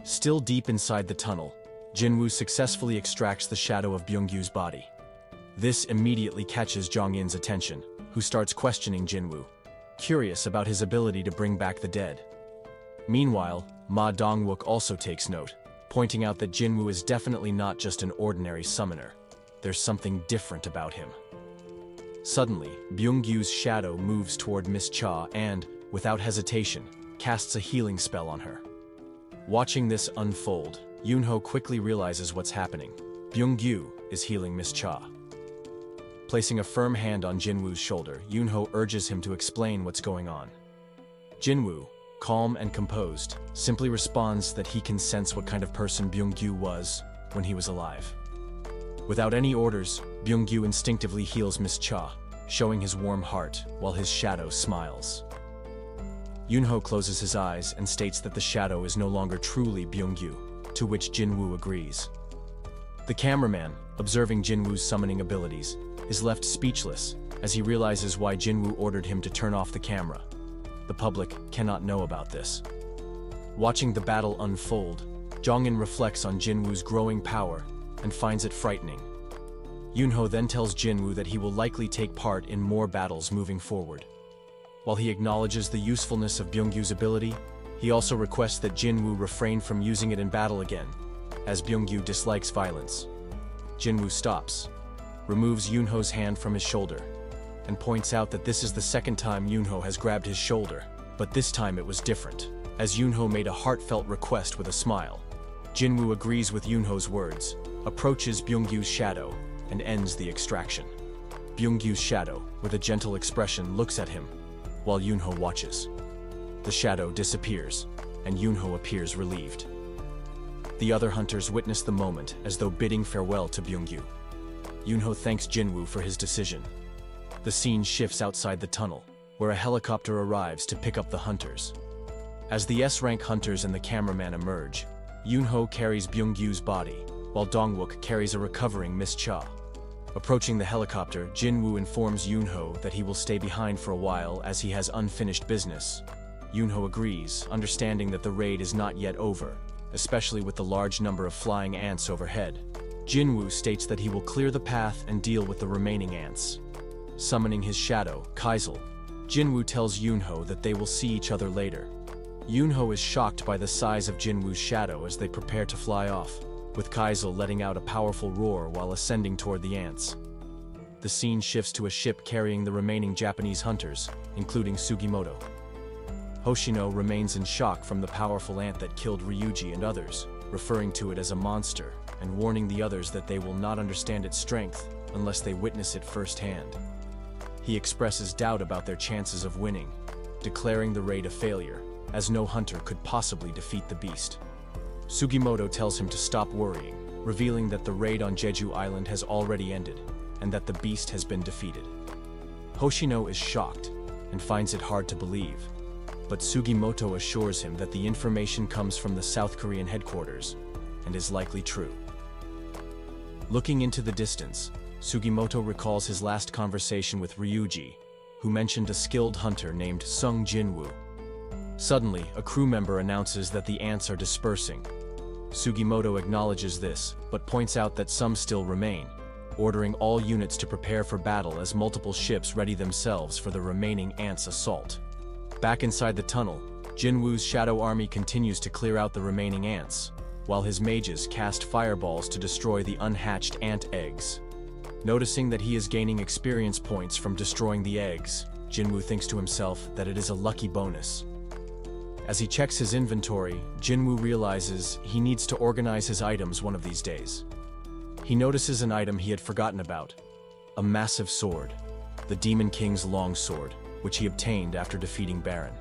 Still deep inside the tunnel, Jinwoo successfully extracts the shadow of Byung-gyu's body. This immediately catches Jong-in's attention, who starts questioning Jinwoo, curious about his ability to bring back the dead. Meanwhile, Ma Dong-wook also takes note, pointing out that Jinwoo is definitely not just an ordinary summoner. There's something different about him. Suddenly, Byung-gyu's shadow moves toward Miss Cha and, without hesitation, casts a healing spell on her. Watching this unfold, Yoonho quickly realizes what's happening. Byung-gyu is healing Miss Cha. Placing a firm hand on Jinwoo's shoulder, Yoonho urges him to explain what's going on. Jinwoo, calm and composed, simply responds that he can sense what kind of person Byung-gyu was when he was alive. Without any orders, Byung-gyu instinctively heals Miss Cha, showing his warm heart while his shadow smiles. Yoonho closes his eyes and states that the shadow is no longer truly Byung-gyu, to which Jinwoo agrees. The cameraman, observing Jinwoo's summoning abilities, is left speechless as he realizes why Jinwoo ordered him to turn off the camera. The public cannot know about this. Watching the battle unfold, Jong-in reflects on Jinwoo's growing power and finds it frightening. Yoonho then tells Jinwoo that he will likely take part in more battles moving forward. While he acknowledges the usefulness of Byung-gyu's ability, he also requests that Jinwoo refrain from using it in battle again, as Byung-gyu dislikes violence. Jinwoo stops, removes Yoonho's hand from his shoulder, and points out that this is the second time Yoonho has grabbed his shoulder, but this time it was different, as Yoonho made a heartfelt request with a smile. Jinwoo agrees with Yoonho's words, approaches Byung-gyu's shadow, and ends the extraction. Byung-gyu's shadow, with a gentle expression, looks at him, while Yoonho watches. The shadow disappears, and Yoonho appears relieved. The other hunters witness the moment as though bidding farewell to Byung-gyu. Yoonho thanks Jinwoo for his decision. The scene shifts outside the tunnel, where a helicopter arrives to pick up the hunters. As the S-rank hunters and the cameraman emerge, Yoonho carries Byung-gyu's body, while Dong-wook carries a recovering Miss Cha. Approaching the helicopter, Jinwoo informs Yoonho that he will stay behind for a while as he has unfinished business. Yoonho agrees, understanding that the raid is not yet over, especially with the large number of flying ants overhead. Jinwoo states that he will clear the path and deal with the remaining ants. Summoning his shadow, Kaizal, Jinwoo tells Yoonho that they will see each other later. Yoonho is shocked by the size of Jinwoo's shadow as they prepare to fly off, with Kaizal letting out a powerful roar while ascending toward the ants. The scene shifts to a ship carrying the remaining Japanese hunters, including Sugimoto. Hoshino remains in shock from the powerful ant that killed Ryuji and others, referring to it as a monster, and warning the others that they will not understand its strength unless they witness it firsthand. He expresses doubt about their chances of winning, declaring the raid a failure, as no hunter could possibly defeat the beast. Sugimoto tells him to stop worrying, revealing that the raid on Jeju Island has already ended, and that the beast has been defeated. Hoshino is shocked, and finds it hard to believe, but Sugimoto assures him that the information comes from the South Korean headquarters, and is likely true. Looking into the distance, Sugimoto recalls his last conversation with Ryuji, who mentioned a skilled hunter named Sung Jinwoo. Suddenly, a crew member announces that the ants are dispersing. Sugimoto acknowledges this, but points out that some still remain, ordering all units to prepare for battle as multiple ships ready themselves for the remaining ants' assault. Back inside the tunnel, Jinwoo's shadow army continues to clear out the remaining ants, while his mages cast fireballs to destroy the unhatched ant eggs. Noticing that he is gaining experience points from destroying the eggs, Jinwoo thinks to himself that it is a lucky bonus. As he checks his inventory, Jinwoo realizes he needs to organize his items one of these days. He notices an item he had forgotten about, a massive sword, the Demon King's long sword, which he obtained after defeating Baron.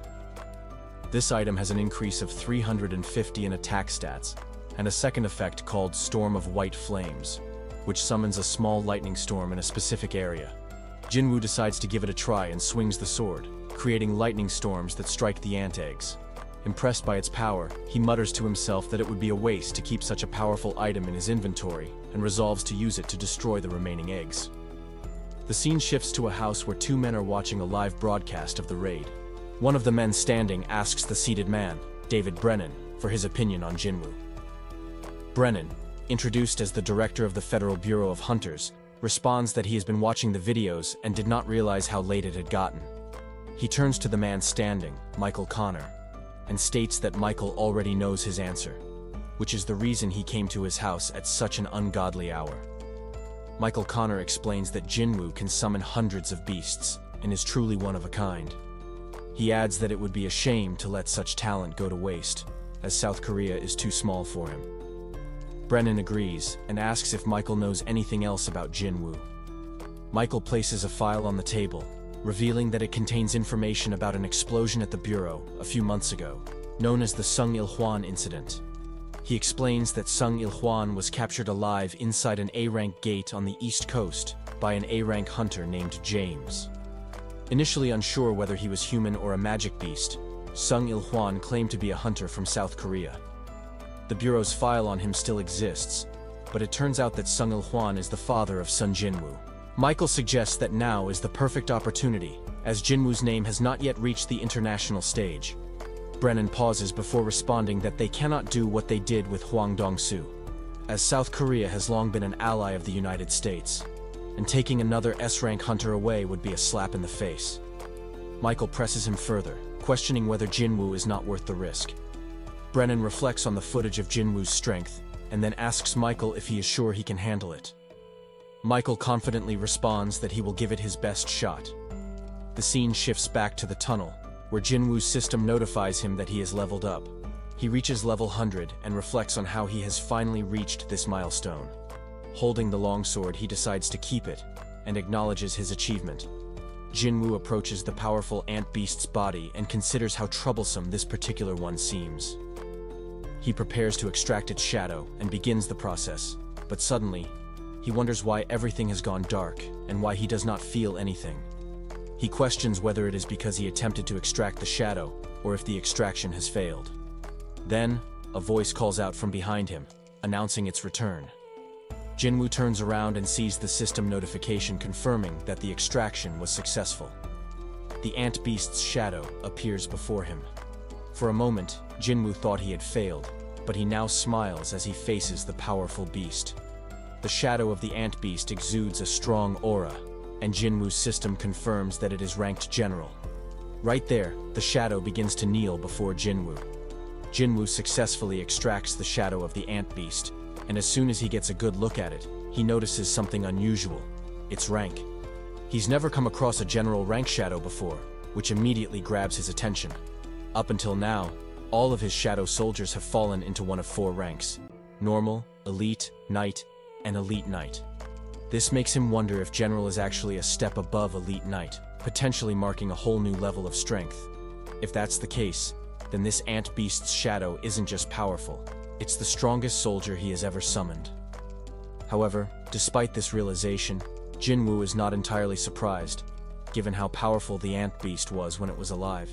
This item has an increase of 350 in attack stats, and a second effect called Storm of White Flames, which summons a small lightning storm in a specific area. Jinwoo decides to give it a try and swings the sword, creating lightning storms that strike the ant eggs. Impressed by its power, he mutters to himself that it would be a waste to keep such a powerful item in his inventory, and resolves to use it to destroy the remaining eggs. The scene shifts to a house where two men are watching a live broadcast of the raid. One of the men standing asks the seated man, David Brennan, for his opinion on Jinwoo. Brennan, introduced as the director of the Federal Bureau of Hunters, responds that he has been watching the videos and did not realize how late it had gotten. He turns to the man standing, Michael Connor, and states that Michael already knows his answer, which is the reason he came to his house at such an ungodly hour. Michael Connor explains that Jinwoo can summon hundreds of beasts and is truly one of a kind. He adds that it would be a shame to let such talent go to waste, as South Korea is too small for him. Brennan agrees and asks if Michael knows anything else about Jinwoo. Michael places a file on the table, revealing that it contains information about an explosion at the Bureau a few months ago, known as the Sung Il-hwan incident. He explains that Sung Il-hwan was captured alive inside an A-rank gate on the East Coast by an A-rank hunter named James. Initially unsure whether he was human or a magic beast, Sung Il-hwan claimed to be a hunter from South Korea. The Bureau's file on him still exists, but it turns out that Sung Il-hwan is the father of Sun Jinwoo. Michael suggests that now is the perfect opportunity, as Jinwoo's name has not yet reached the international stage. Brennan pauses before responding that they cannot do what they did with Hwang Dong-soo, as South Korea has long been an ally of the United States, and taking another S-rank hunter away would be a slap in the face. Michael presses him further, questioning whether Jinwoo is not worth the risk. Brennan reflects on the footage of Jinwoo's strength, and then asks Michael if he is sure he can handle it. Michael confidently responds that he will give it his best shot. The scene shifts back to the tunnel, where Jinwoo's system notifies him that he is leveled up. He reaches level 100 and reflects on how he has finally reached this milestone. Holding the longsword, he decides to keep it, and acknowledges his achievement. Jinwoo approaches the powerful ant beast's body and considers how troublesome this particular one seems. He prepares to extract its shadow and begins the process, but suddenly, he wonders why everything has gone dark and why he does not feel anything. He questions whether it is because he attempted to extract the shadow or if the extraction has failed. Then, a voice calls out from behind him, announcing its return. Jinwoo turns around and sees the system notification confirming that the extraction was successful. The ant beast's shadow appears before him. For a moment, Jinwoo thought he had failed, but he now smiles as he faces the powerful beast. The shadow of the ant beast exudes a strong aura, and Jinwoo's system confirms that it is ranked general. Right there, the shadow begins to kneel before Jinwoo. Jinwoo successfully extracts the shadow of the ant beast, and as soon as he gets a good look at it, he notices something unusual: its rank. He's never come across a general rank shadow before, which immediately grabs his attention. Up until now, all of his shadow soldiers have fallen into one of 4 ranks: normal, elite, knight, and elite knight. This makes him wonder if general is actually a step above elite knight, potentially marking a whole new level of strength. If that's the case, then this ant beast's shadow isn't just powerful, it's the strongest soldier he has ever summoned. However, despite this realization, Jinwoo is not entirely surprised, given how powerful the ant beast was when it was alive.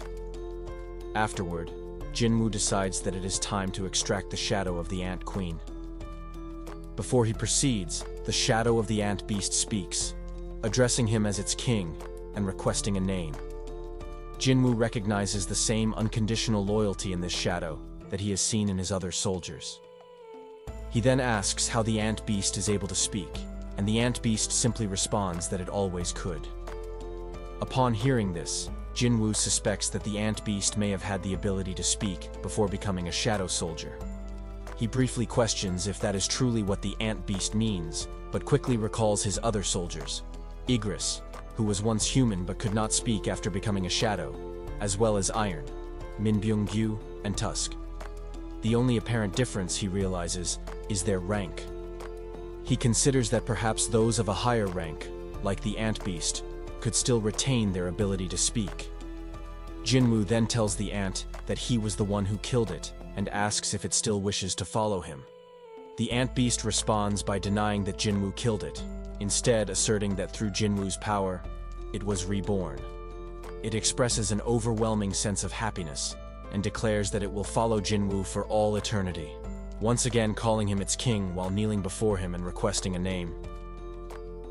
Afterward, Jinwoo decides that it is time to extract the shadow of the ant queen. Before he proceeds, the shadow of the ant beast speaks, addressing him as its king and requesting a name. Jinwoo recognizes the same unconditional loyalty in this shadow that he has seen in his other soldiers. He then asks how the ant beast is able to speak, and the ant beast simply responds that it always could. Upon hearing this, Jinwoo suspects that the ant beast may have had the ability to speak before becoming a shadow soldier. He briefly questions if that is truly what the ant beast means, but quickly recalls his other soldiers, Igris, who was once human but could not speak after becoming a shadow, as well as Iron, Min Byung-gyu, and Tusk. The only apparent difference, he realizes, is their rank. He considers that perhaps those of a higher rank, like the ant beast, could still retain their ability to speak. Jinwoo then tells the ant that he was the one who killed it, and asks if it still wishes to follow him. The ant beast responds by denying that Jinwoo killed it, instead asserting that through Jinwoo's power, it was reborn. It expresses an overwhelming sense of happiness, and declares that it will follow Jinwoo for all eternity, once again calling him its king while kneeling before him and requesting a name.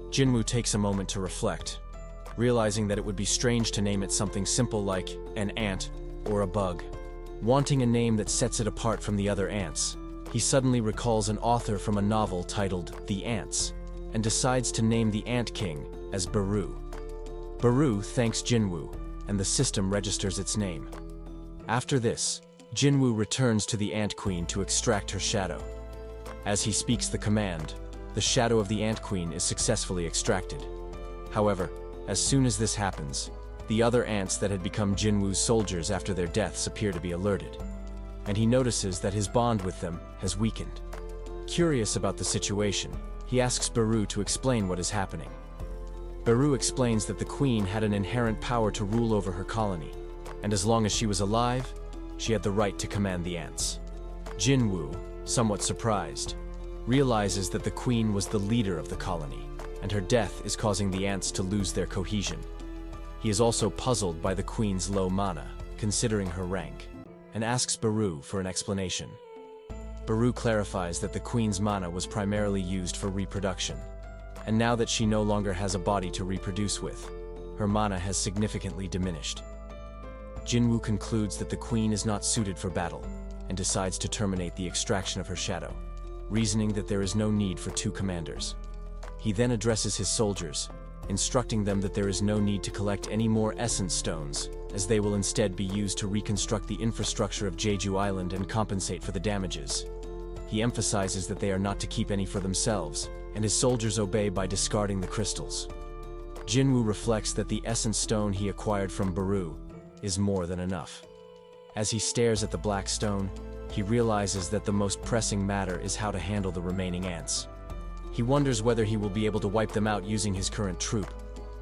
Jinwoo takes a moment to reflect, realizing that it would be strange to name it something simple like an ant or a bug. Wanting a name that sets it apart from the other ants, he suddenly recalls an author from a novel titled The Ants, and decides to name the Ant King as Baru. Baru thanks Jinwoo, and the system registers its name. After this, Jinwoo returns to the Ant Queen to extract her shadow. As he speaks the command, the shadow of the Ant Queen is successfully extracted. However, as soon as this happens, the other ants that had become Jinwoo's soldiers after their deaths appear to be alerted, and he notices that his bond with them has weakened. Curious about the situation, he asks Baru to explain what is happening. Baru explains that the queen had an inherent power to rule over her colony, and as long as she was alive, she had the right to command the ants. Jinwoo, somewhat surprised, realizes that the queen was the leader of the colony, and her death is causing the ants to lose their cohesion. He is also puzzled by the queen's low mana, considering her rank, and asks Baru for an explanation. Baru clarifies that the queen's mana was primarily used for reproduction, and now that she no longer has a body to reproduce with, her mana has significantly diminished. Jinwoo concludes that the queen is not suited for battle, and decides to terminate the extraction of her shadow, reasoning that there is no need for two commanders. He then addresses his soldiers, instructing them that there is no need to collect any more essence stones, as they will instead be used to reconstruct the infrastructure of Jeju Island and compensate for the damages. He emphasizes that they are not to keep any for themselves, and his soldiers obey by discarding the crystals. Jinwoo reflects that the essence stone he acquired from Baru is more than enough. As he stares at the black stone, he realizes that the most pressing matter is how to handle the remaining ants. He wonders whether he will be able to wipe them out using his current troop,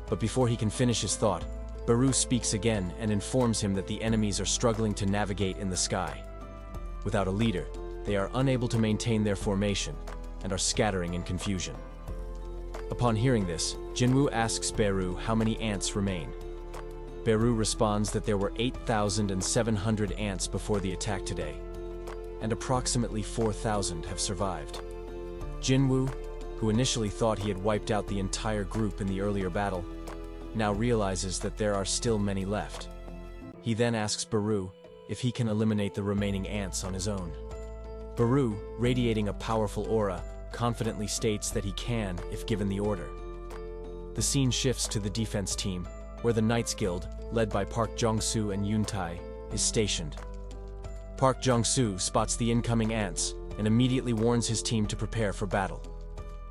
but before he can finish his thought, Baru speaks again and informs him that the enemies are struggling to navigate in the sky. Without a leader, they are unable to maintain their formation and are scattering in confusion. Upon hearing this, Jinwoo asks Baru how many ants remain. Baru responds that there were 8,700 ants before the attack today, and approximately 4,000 have survived. Jinwoo, who initially thought he had wiped out the entire group in the earlier battle, now realizes that there are still many left. He then asks Baru if he can eliminate the remaining ants on his own. Baru, radiating a powerful aura, confidently states that he can if given the order. The scene shifts to the defense team, where the Knights Guild, led by Park Jong-soo and Yoon-tae, is stationed. Park Jong-soo spots the incoming ants and immediately warns his team to prepare for battle.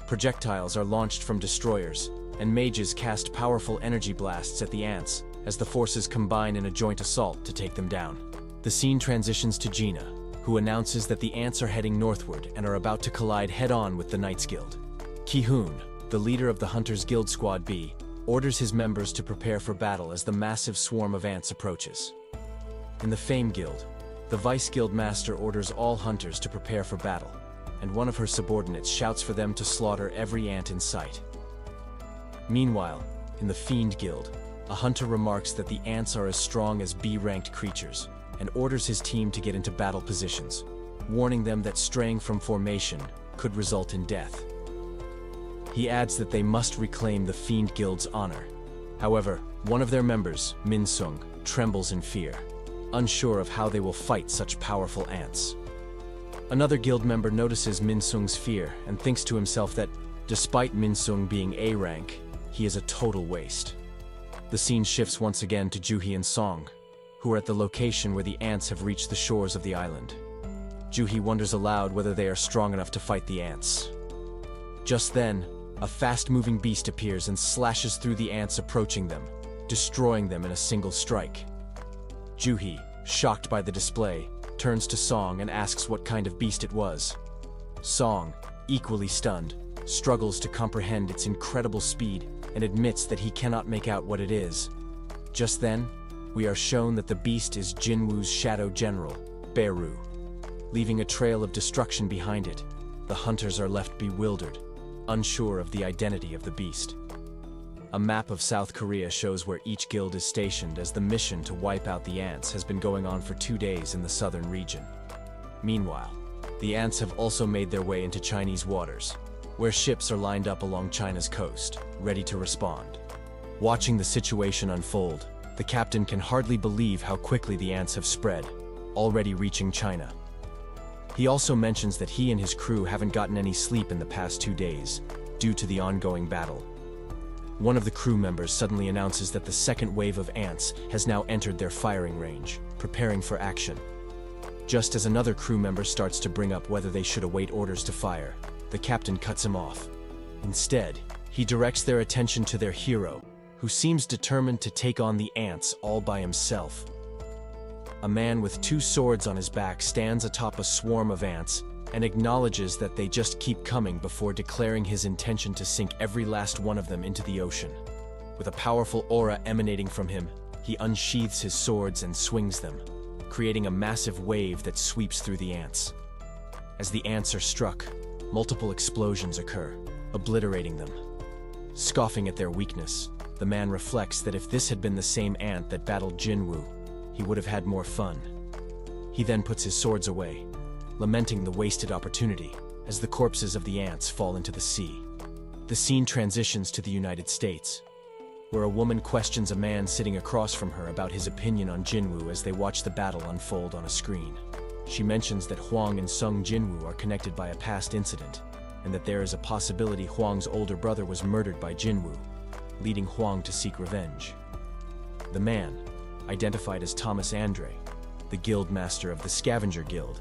Projectiles are launched from destroyers, and mages cast powerful energy blasts at the ants as the forces combine in a joint assault to take them down. The scene transitions to Gina, who announces that the ants are heading northward and are about to collide head-on with the Knights Guild. Ki-hoon, the leader of the Hunters Guild Squad B, orders his members to prepare for battle as the massive swarm of ants approaches. In the Fame Guild, the Vice Guild Master orders all hunters to prepare for battle, and one of her subordinates shouts for them to slaughter every ant in sight. Meanwhile, in the Fiend Guild, a hunter remarks that the ants are as strong as B-ranked creatures, and orders his team to get into battle positions, warning them that straying from formation could result in death. He adds that they must reclaim the Fiend Guild's honor. However, one of their members, Min-sung, trembles in fear, unsure of how they will fight such powerful ants. Another guild member notices Min-sung's fear and thinks to himself that, despite Min-sung being A rank, he is a total waste. The scene shifts once again to Juhi and Song, who are at the location where the ants have reached the shores of the island. Juhi wonders aloud whether they are strong enough to fight the ants. Just then, a fast-moving beast appears and slashes through the ants approaching them, destroying them in a single strike. Juhi, shocked by the display, turns to Song and asks what kind of beast it was. Song, equally stunned, struggles to comprehend its incredible speed and admits that he cannot make out what it is. Just then, we are shown that the beast is Jinwoo's shadow general, Baru. Leaving a trail of destruction behind it, the hunters are left bewildered, unsure of the identity of the beast. A map of South Korea shows where each guild is stationed, as the mission to wipe out the ants has been going on for 2 days in the southern region. Meanwhile, the ants have also made their way into Chinese waters, where ships are lined up along China's coast, ready to respond. Watching the situation unfold, the captain can hardly believe how quickly the ants have spread. already reaching China. He also mentions that he and his crew haven't gotten any sleep in the past 2 days, due to the ongoing battle. One of the crew members suddenly announces that the second wave of ants has now entered their firing range, preparing for action. Just as another crew member starts to bring up whether they should await orders to fire, the captain cuts him off. Instead, he directs their attention to their hero, who seems determined to take on the ants all by himself. A man with 2 swords on his back stands atop a swarm of ants and acknowledges that they just keep coming before declaring his intention to sink every last one of them into the ocean. With a powerful aura emanating from him, he unsheathes his swords and swings them, creating a massive wave that sweeps through the ants. As the ants are struck, multiple explosions occur, obliterating them. Scoffing at their weakness, the man reflects that if this had been the same ant that battled Jinwoo, he would have had more fun. He then puts his swords away, lamenting the wasted opportunity as the corpses of the ants fall into the sea. The scene transitions to the United States, where a woman questions a man sitting across from her about his opinion on Jinwoo as they watch the battle unfold on a screen. She mentions that Huang and Sung Jinwoo are connected by a past incident, and that there is a possibility Huang's older brother was murdered by Jinwoo, leading Huang to seek revenge. The man, identified as Thomas Andre, the guild master of the Scavenger Guild,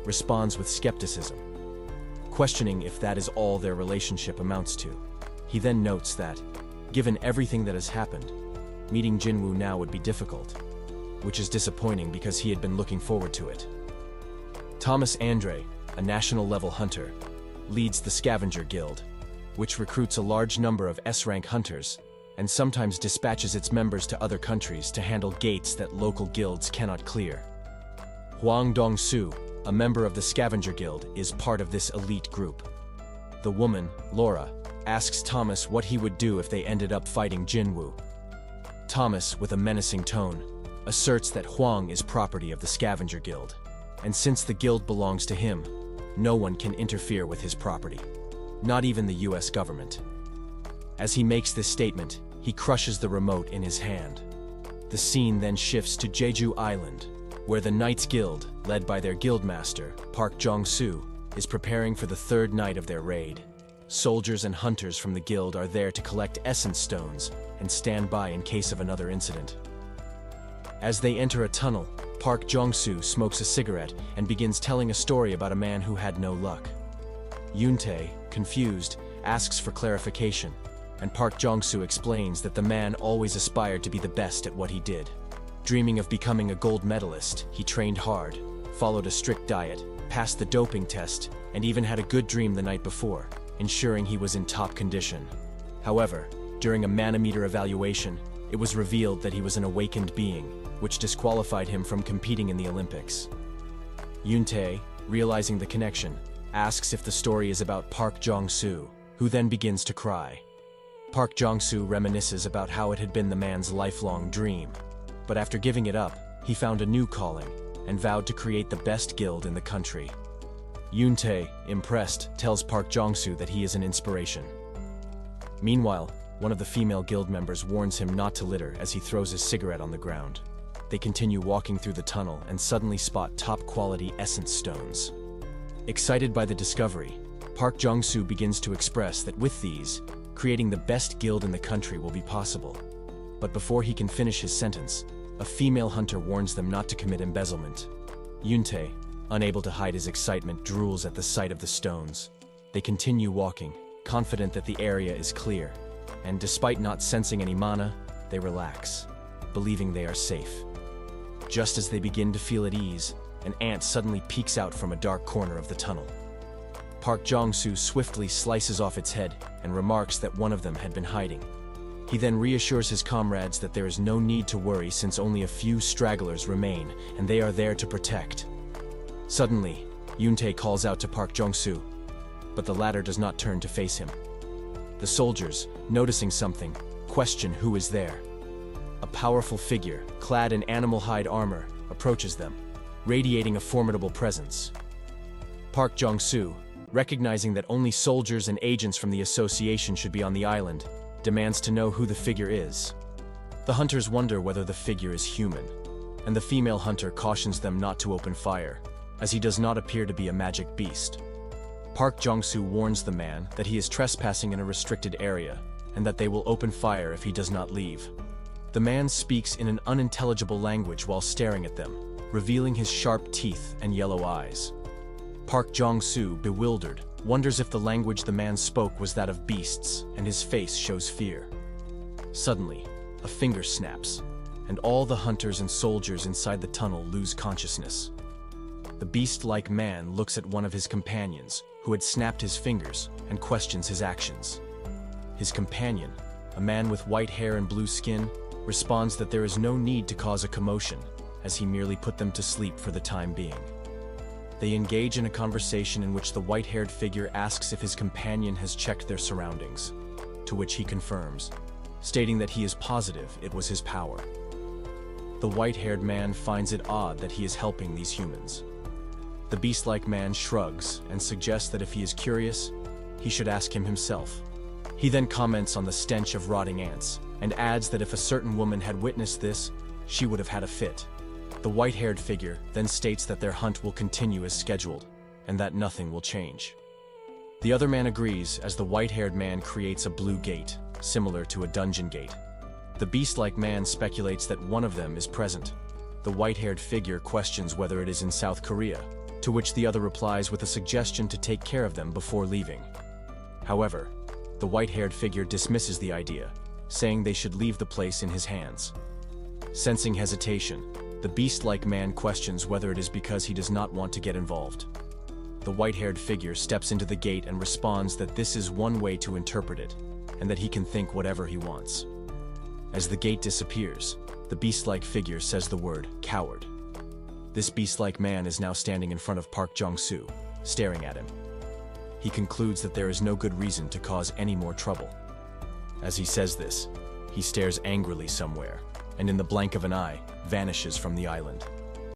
responds with skepticism, questioning if that is all their relationship amounts to. He then notes that, given everything that has happened, meeting Jinwoo now would be difficult, which is disappointing because he had been looking forward to it. Thomas Andre, a national-level hunter, leads the Scavenger Guild, which recruits a large number of S-rank hunters and sometimes dispatches its members to other countries to handle gates that local guilds cannot clear. Huang Dong-su, a member of the Scavenger Guild, is part of this elite group. The woman, Laura, asks Thomas what he would do if they ended up fighting Jinwoo. Thomas, with a menacing tone, asserts that Huang is property of the Scavenger Guild, and since the guild belongs to him, no one can interfere with his property, not even the US government. As he makes this statement, he crushes the remote in his hand. The scene then shifts to Jeju Island, where the Knights Guild, led by their guildmaster, Park Jong-soo, is preparing for the 3rd night of their raid. Soldiers and hunters from the guild are there to collect essence stones and stand by in case of another incident. As they enter a tunnel, Park Jong-soo smokes a cigarette and begins telling a story about a man who had no luck. Yoon-tae, confused, asks for clarification, and Park Jong-soo explains that the man always aspired to be the best at what he did. Dreaming of becoming a gold medalist, he trained hard, followed a strict diet, passed the doping test, and even had a good dream the night before, ensuring he was in top condition. However, during a manometer evaluation, it was revealed that he was an awakened being, which disqualified him from competing in the Olympics. Yoon-tae, realizing the connection, asks if the story is about Park Jong-soo, who then begins to cry. Park Jong-soo reminisces about how it had been the man's lifelong dream, but after giving it up, he found a new calling and vowed to create the best guild in the country. Yoon-tae, impressed, tells Park Jong-soo that he is an inspiration. Meanwhile, one of the female guild members warns him not to litter as he throws his cigarette on the ground. They continue walking through the tunnel and suddenly spot top-quality essence stones. Excited by the discovery, Park Jong-soo begins to express that with these, creating the best guild in the country will be possible. But before he can finish his sentence, a female hunter warns them not to commit embezzlement. Yoon-tae, unable to hide his excitement, drools at the sight of the stones. They continue walking, confident that the area is clear, and despite not sensing any mana, they relax, believing they are safe. Just as they begin to feel at ease, an ant suddenly peeks out from a dark corner of the tunnel. Park Jong-soo swiftly slices off its head and remarks that one of them had been hiding. He then reassures his comrades that there is no need to worry since only a few stragglers remain and they are there to protect. Suddenly, Yoon-tae calls out to Park Jong-soo, but the latter does not turn to face him. The soldiers, noticing something, question who is there. A powerful figure, clad in animal hide armor, approaches them, radiating a formidable presence. Park Jong-soo, recognizing that only soldiers and agents from the association should be on the island, demands to know who the figure is. The hunters wonder whether the figure is human, and the female hunter cautions them not to open fire, as he does not appear to be a magic beast. Park Jong-soo warns the man that he is trespassing in a restricted area, and that they will open fire if he does not leave. The man speaks in an unintelligible language while staring at them, revealing his sharp teeth and yellow eyes. Park Jong-soo, bewildered, wonders if the language the man spoke was that of beasts, and his face shows fear. Suddenly, a finger snaps, and all the hunters and soldiers inside the tunnel lose consciousness. The beast-like man looks at one of his companions, who had snapped his fingers, and questions his actions. His companion, a man with white hair and blue skin, responds that there is no need to cause a commotion, as he merely put them to sleep for the time being. They engage in a conversation in which the white-haired figure asks if his companion has checked their surroundings, to which he confirms, stating that he is positive it was his power. The white-haired man finds it odd that he is helping these humans. The beast-like man shrugs and suggests that if he is curious, he should ask him himself. He then comments on the stench of rotting ants, and adds that if a certain woman had witnessed this, she would have had a fit. The white-haired figure then states that their hunt will continue as scheduled, and that nothing will change. The other man agrees as the white-haired man creates a blue gate, similar to a dungeon gate. The beast-like man speculates that one of them is present. The white-haired figure questions whether it is in South Korea, to which the other replies with a suggestion to take care of them before leaving. However, the white-haired figure dismisses the idea, saying they should leave the place in his hands. Sensing hesitation, the beast-like man questions whether it is because he does not want to get involved. The white-haired figure steps into the gate and responds that this is one way to interpret it, and that he can think whatever he wants. As the gate disappears, the beast-like figure says the word, "coward." This beast-like man is now standing in front of Park Jong-soo, staring at him. He concludes that there is no good reason to cause any more trouble. As he says this, he stares angrily somewhere, and in the blank of an eye, vanishes from the island.